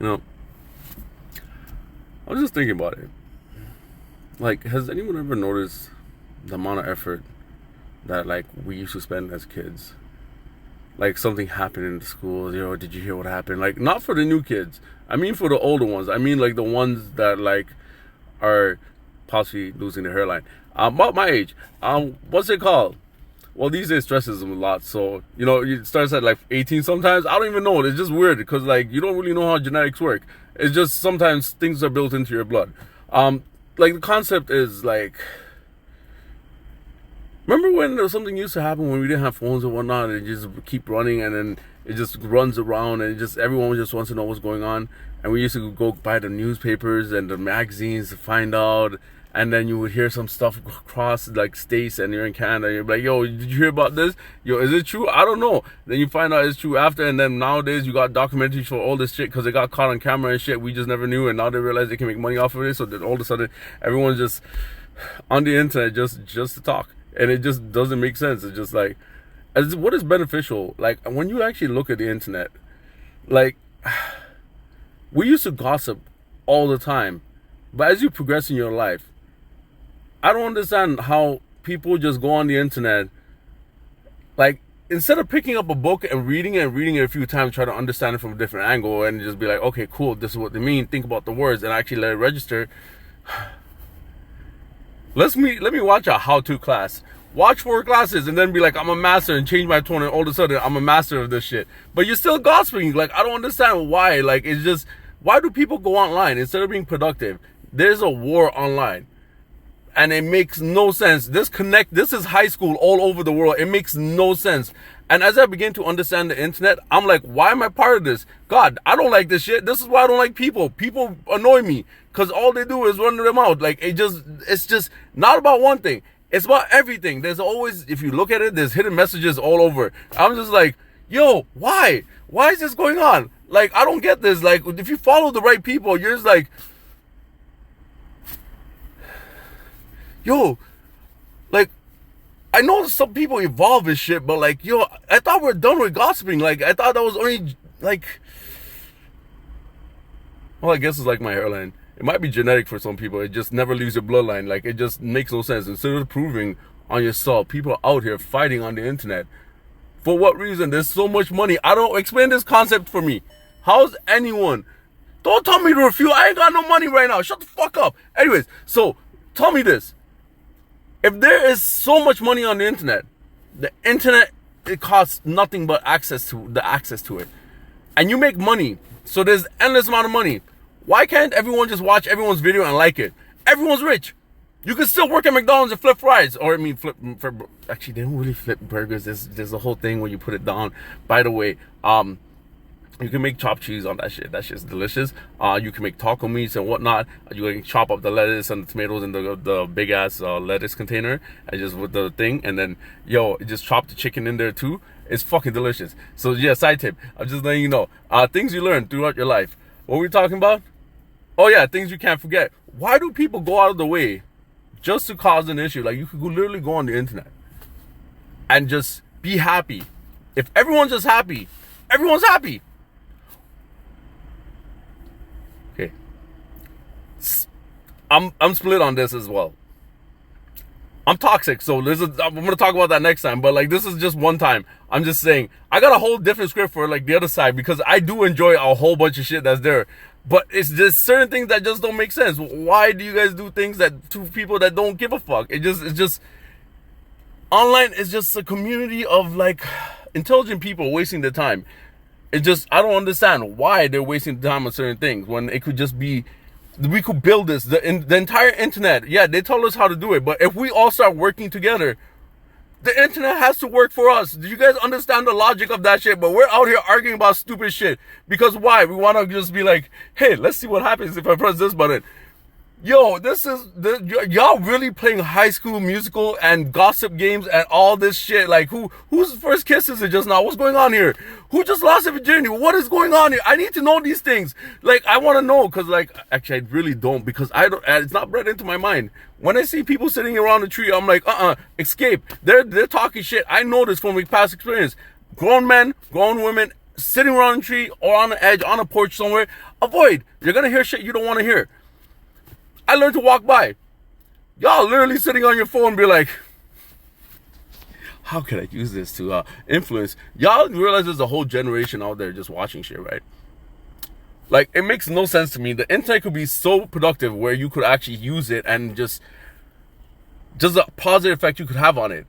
know, I was just thinking about it. Like, has anyone ever noticed the amount of effort that like we used to spend as kids? Like something happened in the schools, did you hear what happened? Like, not for the new kids. I mean for the older ones. I mean like the ones that like are possibly losing their hairline. About my age. What's it called? Well, these days stresses them a lot. So, it starts at like 18 sometimes. I don't even know. It's just weird because like you don't really know how genetics work. It's just sometimes things are built into your blood. Like the concept is like, remember when there was something used to happen when we didn't have phones and whatnot, and it just keep running, and then it just runs around, and everyone just wants to know what's going on. And we used to go buy the newspapers and the magazines to find out, and then you would hear some stuff across like states, and you're in Canada, and you're like, yo, did you hear about this? Yo, is it true? I don't know. Then you find out it's true after, and then nowadays you got documentaries for all this shit because they got caught on camera and shit. We just never knew, and now they realize they can make money off of it. So then all of a sudden, everyone's just on the internet just to talk. And it just doesn't make sense. It's just like, what is beneficial? Like, when you actually look at the internet, like, we used to gossip all the time. But as you progress in your life, I don't understand how people just go on the internet, like, instead of picking up a book and reading it a few times, try to understand it from a different angle, and just be like, okay, cool, this is what they mean, think about the words, and actually let it register. Let me watch a how-to class. Watch 4 classes and then be like, I'm a master, and change my tone, and all of a sudden I'm a master of this shit. But you're still gossiping. Like, I don't understand why. Like, it's just, why do people go online instead of being productive? There's a war online. And it makes no sense. This is high school all over the world. It makes no sense. And as I begin to understand the internet, I'm like, why am I part of this? God, I don't like this shit. This is why I don't like people. People annoy me because all they do is run them out. Like, it's just not about one thing. It's about everything. There's always, if you look at it, there's hidden messages all over. I'm just like, yo, why? Why is this going on? Like, I don't get this. Like, if you follow the right people, you're just like, yo, like, I know some people evolve and shit, but like, yo, I thought we were done with gossiping. Like, I thought that was only, like, well, I guess it's like my hairline. It might be genetic for some people. It just never leaves your bloodline. Like, it just makes no sense. Instead of proving on yourself, people are out here fighting on the internet. For what reason? There's so much money. I don't, explain this concept for me. How's anyone? Don't tell me to refuse. I ain't got no money right now. Shut the fuck up. Anyways, so tell me this. If there is so much money on the internet, it costs nothing but access to it. And you make money, so there's endless amount of money. Why can't everyone just watch everyone's video and like it? Everyone's rich. You can still work at McDonald's and flip fries. Or, I mean, actually, they don't really flip burgers. There's a whole thing where you put it down. By the way, you can make chopped cheese on that shit. That shit's delicious. You can make taco meats and whatnot. You can chop up the lettuce and the tomatoes in the big ass lettuce container, and just with the thing, and then just chop the chicken in there too. It's fucking delicious. So yeah, side tip. I'm just letting you know. Things you learn throughout your life. What were we talking about? Oh yeah, things you can't forget. Why do people go out of the way just to cause an issue? Like, you could literally go on the internet and just be happy. If everyone's just happy, everyone's happy. Okay. I'm split on this as well. I'm toxic, so I'm gonna talk about that next time. But like, this is just one time. I'm just saying, I got a whole different script for like the other side, because I do enjoy a whole bunch of shit that's there. But it's just certain things that just don't make sense. Why do you guys do things that to people that don't give a fuck? It's just online is just a community of like intelligent people wasting their time. I don't understand why they're wasting time on certain things when it could just be, we could build this, the entire internet. Yeah, they told us how to do it, but if we all start working together, the internet has to work for us. Do you guys understand the logic of that shit? But we're out here arguing about stupid shit. Because why? We want to just be like, hey, let's see what happens if I press this button. Yo, y'all really playing High School Musical and gossip games and all this shit. Like, whose first kiss is it just now? What's going on here? Who just lost their virginity? What is going on here? I need to know these things. Like, I want to know, because like, actually, I really don't, because it's not bred into my mind. When I see people sitting around a tree, I'm like, escape. They're talking shit. I know this from my past experience. Grown men, grown women, sitting around a tree or on the edge, on a porch somewhere, avoid. You're gonna hear shit you don't want to hear. I learned to walk by. Y'all literally sitting on your phone be like, how can I use this to influence? Y'all realize there's a whole generation out there just watching shit, right? Like, it makes no sense to me. The internet could be so productive where you could actually use it and just a positive effect you could have on it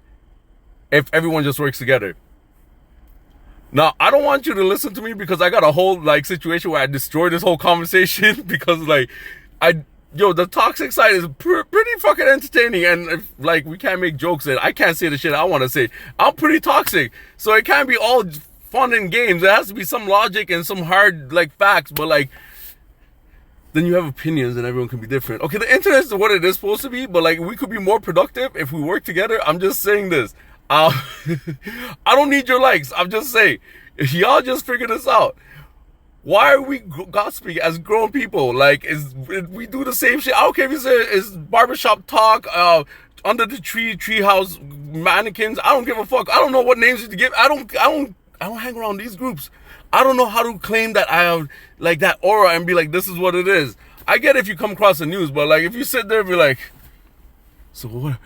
if everyone just works together. Now, I don't want you to listen to me because I got a whole like situation where I destroyed this whole conversation because like the toxic side is pretty fucking entertaining, and if, like, we can't make jokes and I can't say the shit I want to say. I'm pretty toxic, so it can't be all fun and games. There has to be some logic and some hard like facts, but like then you have opinions and everyone can be different. Okay, the internet is what it is supposed to be, but like we could be more productive if we work together. I'm just saying this. I don't need your likes. I'm just saying, if y'all just figure this out. Why are we gossiping as grown people? Like, we do the same shit. I don't care if it's barbershop talk, under the treehouse mannequins. I don't give a fuck. I don't know what names to give. I don't hang around these groups. I don't know how to claim that I have like that aura and be like, this is what it is. I get if you come across the news, but like if you sit there and be like, so what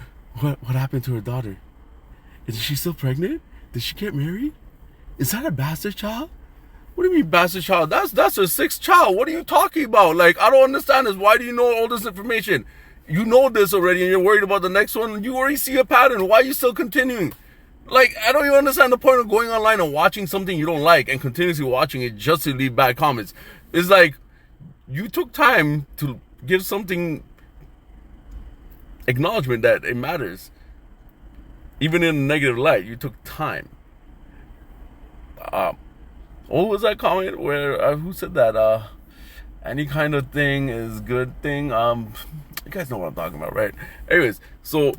happened to her daughter? Is she still pregnant? Did she get married? Is that a bastard child? What do you mean bastard child? That's her 6th child. What are you talking about? Like, I don't understand this. Why do you know all this information? You know this already and you're worried about the next one. You already see a pattern. Why are you still continuing? Like, I don't even understand the point of going online and watching something you don't like and continuously watching it just to leave bad comments. It's like, you took time to give something acknowledgement that it matters. Even in a negative light, you took time. What was that comment where who said that any kind of thing is good thing? You guys know what I'm talking about, right? Anyways, so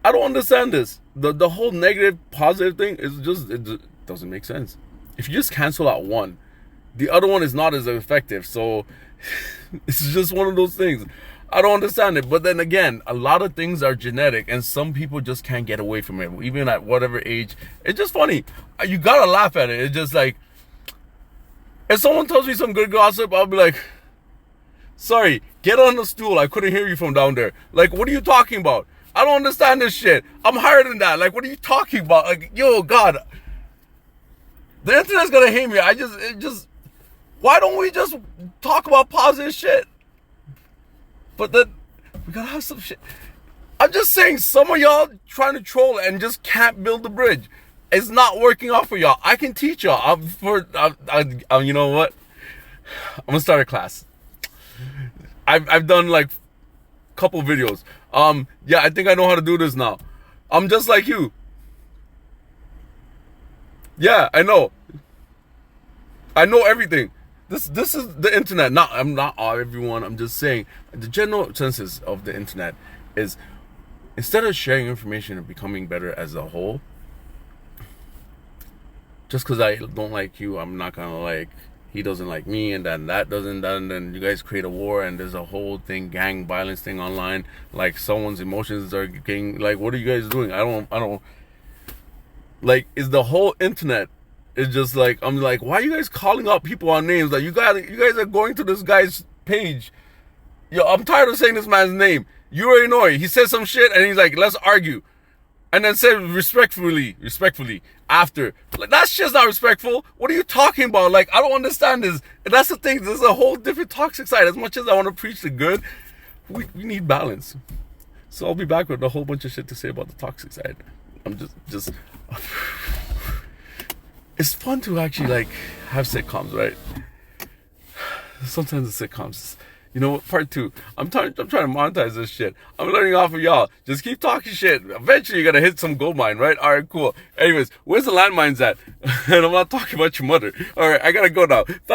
I don't understand this. The whole negative positive thing is just, it doesn't make sense. If you just cancel out one, the other one is not as effective. So it's just one of those things. I don't understand it. But then again, a lot of things are genetic and some people just can't get away from it, even at whatever age. It's just funny. You gotta laugh at it. It's just like, if someone tells me some good gossip, I'll be like, sorry, get on the stool. I couldn't hear you from down there. Like, what are you talking about? I don't understand this shit. I'm higher than that. Like, what are you talking about? Like, yo, God. The internet's gonna hate me. Why don't we just talk about positive shit? But then, we gotta have some shit. I'm just saying, some of y'all trying to troll and just can't build the bridge. It's not working out for y'all. I can teach y'all. You know what? I'm gonna start a class. I've done like a couple videos. Yeah, I think I know how to do this now. I'm just like you. Yeah, I know. I know everything. This is the internet. I'm not everyone. I'm just saying the general census of the internet is, instead of sharing information and becoming better as a whole, just because I don't like you, I'm not gonna like, he doesn't like me, and then that doesn't, and then you guys create a war, and there's a whole thing, gang violence thing online, like someone's emotions are getting, like, what are you guys doing? I don't, like, is the whole internet, it's just like, I'm like, why are you guys calling out people on names? Like, you guys are going to this guy's page. Yo, I'm tired of saying this man's name. You already know it. He said some shit, and he's like, let's argue. And then said respectfully after. Like, that shit's not respectful. What are you talking about? Like, I don't understand this. And that's the thing. There's a whole different toxic side. As much as I want to preach the good, we need balance. So I'll be back with a whole bunch of shit to say about the toxic side. I'm just it's fun to actually like have sitcoms, right? Sometimes the sitcoms, you know what, part 2. I'm trying to monetize this shit. I'm learning off of y'all. Just keep talking shit. Eventually you're gonna hit some gold mine, right? Alright, cool. Anyways, where's the landmines at? And I'm not talking about your mother. Alright, I gotta go now. Bye.